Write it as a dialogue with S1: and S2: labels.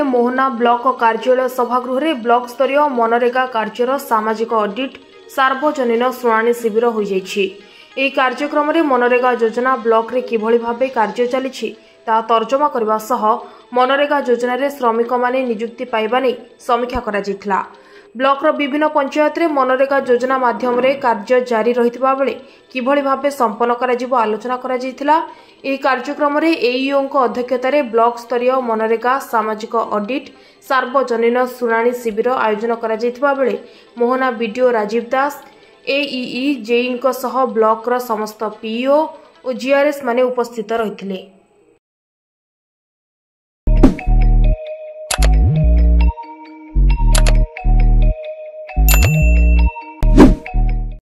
S1: Mohana block कार्यालय सभागृह block स्तरीय मनरेगा कार्यर सामाजिक ऑडिट सार्वजनीन शुणाणी शिविर हो जाइए। कार्यक्रम में मनरेगा योजना ब्लॉक रे किभली भाबे कार्य चली तर्जमा करने सह मनरेगा योजन श्रमिक माने नियुक्ति पाइबा नहीं समीक्षा करा जायथिला। ब्लॉक विभिन्न पंचायत रे मनरेगा योजना माध्यम रे कार्य जारी रहितबा बेले किभली भाबे संपन्न करा जिवो आलोचना करा जायथिला। एही कार्यक्रम रे एईओ को अध्यक्षता रे ब्लॉक स्तरीय मनरेगा सामाजिक ऑडिट सार्वजनीन शुणाणी शिविर आयोजन करा जायथिबा बेले मोहना बीडीओ राजीव दास एईई जेई सह ब्लॉक रो समस्त पीओ और जीआरएस माने उपस्थित रहिथिले।